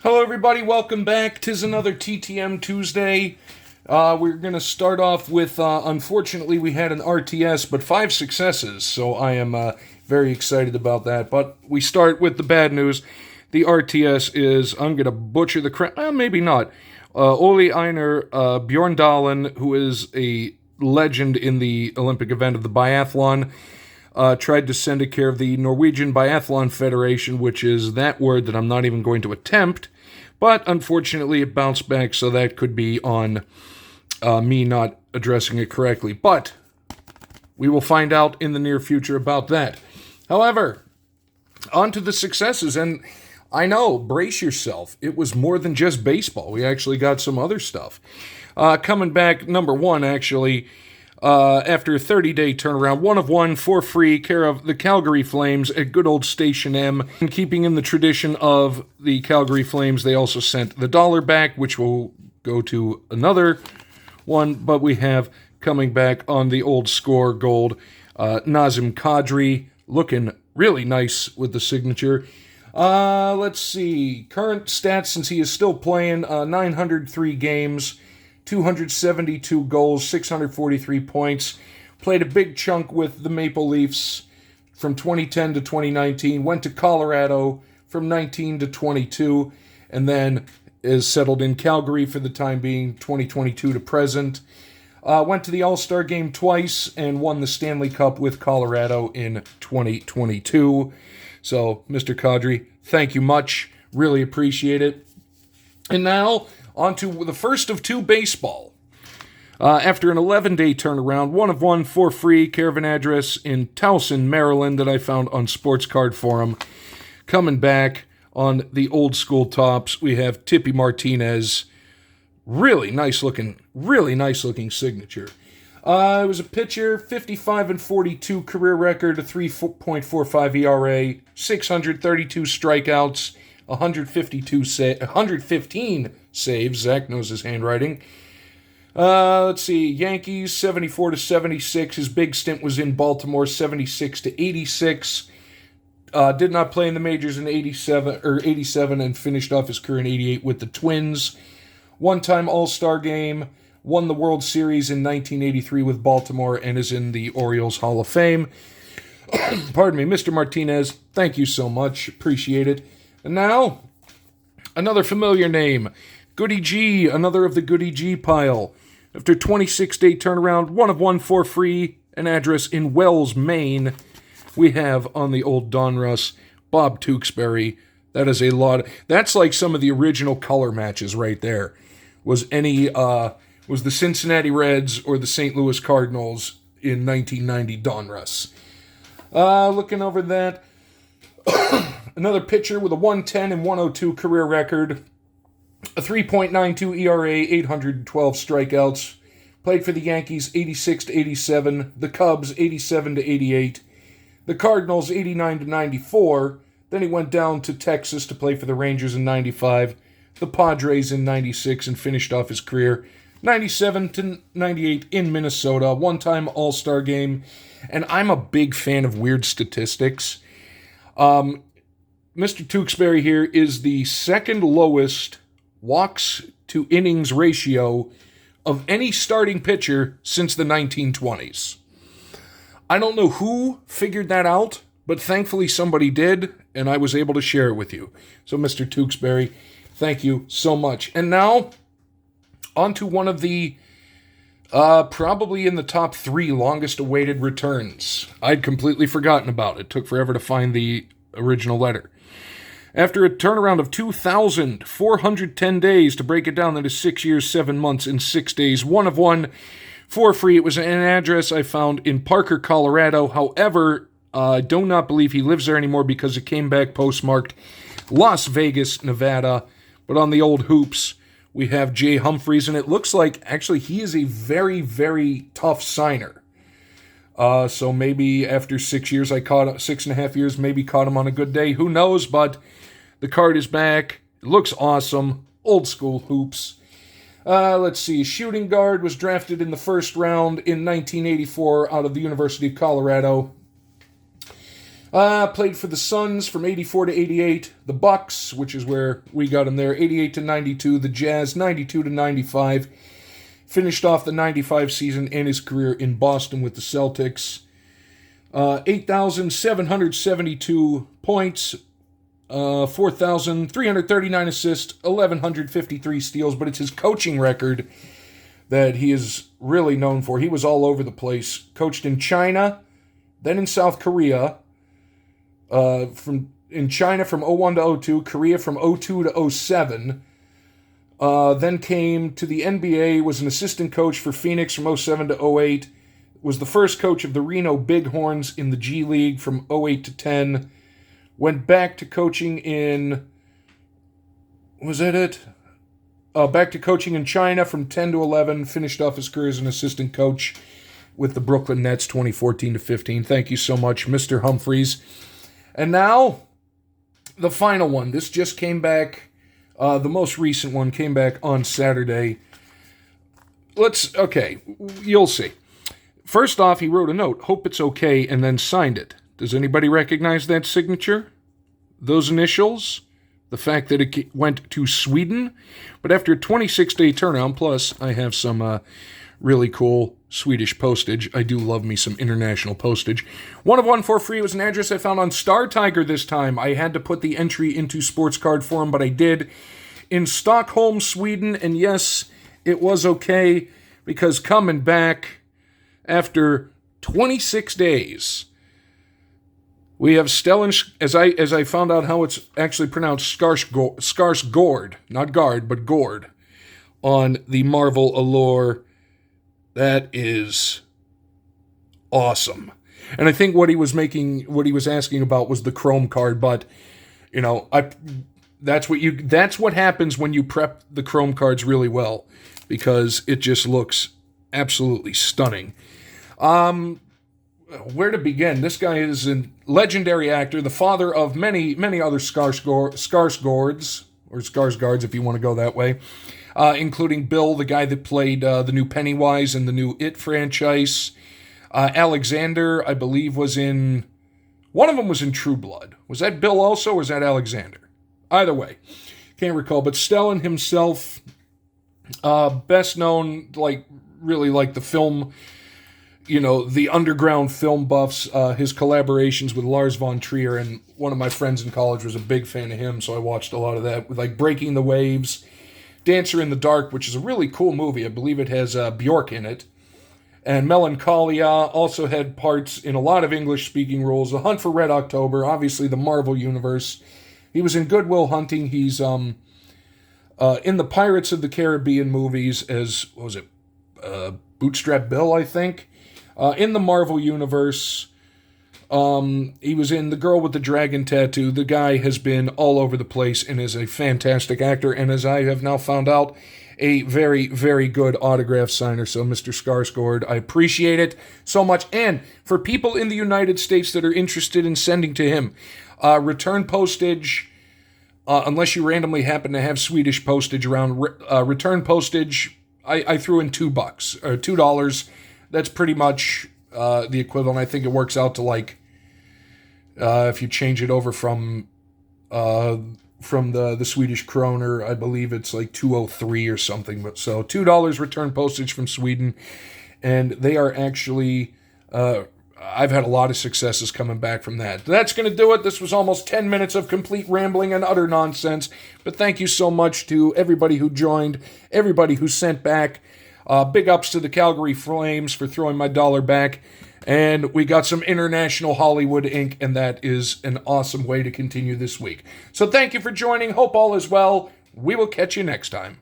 Hello, everybody. Welcome back. 'Tis another TTM Tuesday. We're going to start off with, unfortunately, we had an RTS, but 5 successes, so I am very excited about that. But we start with the bad news. The RTS is, I'm going to butcher the crap, maybe not. Ole Einar Bjorndalen, who is a legend in the Olympic event of the biathlon, tried to send a care of the Norwegian Biathlon Federation, which is that word that I'm not even going to attempt. But unfortunately, it bounced back, so that could be on me not addressing it correctly. But we will find out in the near future about that. However, on to the successes. And I know, brace yourself. It was more than just baseball. We actually got some other stuff. Coming back, number one, actually, after a 30-day turnaround, 1 of 1 for free, care of the Calgary Flames at good old Station M. And keeping in the tradition of the Calgary Flames, they also sent the dollar back, which will go to another one. But we have coming back on the old score gold, Nazem Kadri, looking really nice with the signature. Let's see. Current stats, since he is still playing, 903 games, 272 goals, 643 points. Played a big chunk with the Maple Leafs from 2010 to 2019. Went to Colorado from 19 to 22. And then is settled in Calgary for the time being, 2022 to present. Went to the All-Star game twice and won the Stanley Cup with Colorado in 2022. So, Mr. Kadri, thank you much. Really appreciate it. And now, on to the first of 2 baseball. After an 11-day turnaround, 1 of 1 for free, care of an address in Towson, Maryland, that I found on Sports Card Forum. Coming back on the old school tops, we have Tippy Martinez. Really nice looking signature. It was a pitcher, 55 and 42 career record, a 3.45 ERA, 632 strikeouts, 115 saves. Zach knows his handwriting. Let's see. Yankees 74 to 76. His big stint was in Baltimore, 76 to 86. Did not play in the majors in 87 and finished off his career in 88 with the Twins. One-time All-Star game. Won the World Series in 1983 with Baltimore and is in the Orioles Hall of Fame. Pardon me, Mr. Martinez. Thank you so much. Appreciate it. And now, another familiar name. Goody G, another of the Goody G pile. After 26-day turnaround, 1 of 1 for free, an address in Wells, Maine, we have on the old Donruss, Bob Tewksbury. That is a lot. That's like some of the original color matches right there. Was the Cincinnati Reds or the St. Louis Cardinals in 1990 Donruss. Looking over that, another pitcher with a 110 and 102 career record, a 3.92 ERA, 812 strikeouts. Played for the Yankees 86 to 87, the Cubs 87 to 88, the Cardinals 89 to 94. Then he went down to Texas to play for the Rangers in 95, the Padres in 96, and finished off his career 97 to 98 in Minnesota, one-time All-Star game. And I'm a big fan of weird statistics. Mr. Tewksbury here is the second lowest walks to innings ratio of any starting pitcher since the 1920s. I don't know who figured that out, but thankfully somebody did, and I was able to share it with you. So, Mr. Tewksbury, thank you so much. And now, on to one of the probably in the top 3 longest awaited returns. I'd completely forgotten about it. Took forever to find the original letter. After a turnaround of 2,410 days, to break it down, that is 6 years, 7 months, and 6 days, 1 of 1 for free. It was an address I found in Parker, Colorado. However, I do not believe he lives there anymore because it came back postmarked Las Vegas, Nevada. But on the old hoops, we have Jay Humphries, and it looks like, actually, he is a very, very tough signer. So maybe after 6 years, 6.5 years, maybe caught him on a good day. Who knows? But the card is back. It looks awesome. Old school hoops. Let's see. Shooting guard was drafted in the first round in 1984 out of the University of Colorado. Played for the Suns from 84 to 88, the Bucks, which is where we got him there, 88 to 92, the Jazz, 92 to 95. Finished off the 95 season and his career in Boston with the Celtics. 8,772 points, 4,339 assists, 1,153 steals, but it's his coaching record that he is really known for. He was all over the place. Coached in China, then in South Korea, in China from 01 to 02, Korea from 02 to 07, then came to the NBA, was an assistant coach for Phoenix from 07 to 08, was the first coach of the Reno Bighorns in the G League from 08 to 10, went back to coaching in, was that it? Back to coaching in China from 10 to 11, finished off his career as an assistant coach with the Brooklyn Nets 2014 to 15. Thank you so much, Mr. Humphries. And now, the final one. This just came back, the most recent one came back on Saturday. You'll see. First off, he wrote a note, hope it's okay, and then signed it. Does anybody recognize that signature? Those initials? The fact that it went to Sweden? But after a 26-day turnaround, plus I have some really cool Swedish postage. I do love me some international postage. One of one for free was an address I found on Star Tiger this time. I had to put the entry into sports card form, but I did. In Stockholm, Sweden, and yes, it was okay, because coming back after 26 days, we have Stellan, as I found out how it's actually pronounced, Skarsgård, not guard, but Gord, on the Marvel Allure. That is awesome. And I think what he was asking about was the Chrome card, but that's what happens when you prep the Chrome cards really well, because it just looks absolutely stunning. Where to begin? This guy is a legendary actor, the father of many, many other Skarsgårds, or Skarsgårds if you want to go that way. Including Bill, the guy that played the new Pennywise in the new It franchise. Alexander, I believe, one of them was in True Blood. Was that Bill also, or was that Alexander? Either way, can't recall. But Stellan himself, best known, really the film, the underground film buffs, his collaborations with Lars von Trier, and one of my friends in college was a big fan of him, so I watched a lot of that, with Breaking the Waves, Dancer in the Dark, which is a really cool movie. I believe it has Bjork in it. And Melancholia, also had parts in a lot of English-speaking roles. The Hunt for Red October, obviously the Marvel Universe. He was in Good Will Hunting. He's in the Pirates of the Caribbean movies as, Bootstrap Bill, I think. In the Marvel Universe, he was in The Girl with the Dragon Tattoo. The guy has been all over the place and is a fantastic actor, and as I have now found out, a very, very good autograph signer. So, Mr. Skarsgård, I appreciate it so much. And for people in the United States that are interested in sending to him, return postage, unless you randomly happen to have Swedish postage around, return postage, I threw in $2 or $2. That's pretty much the equivalent. I think it works out to if you change it over from the Swedish kroner, I believe it's $2.03 or something. But so $2 return postage from Sweden, and they are actually. I've had a lot of successes coming back from that. That's going to do it. This was almost 10 minutes of complete rambling and utter nonsense. But thank you so much to everybody who joined, everybody who sent back. Big ups to the Calgary Flames for throwing my dollar back. And we got some international Hollywood ink, and that is an awesome way to continue this week. So thank you for joining. Hope all is well. We will catch you next time.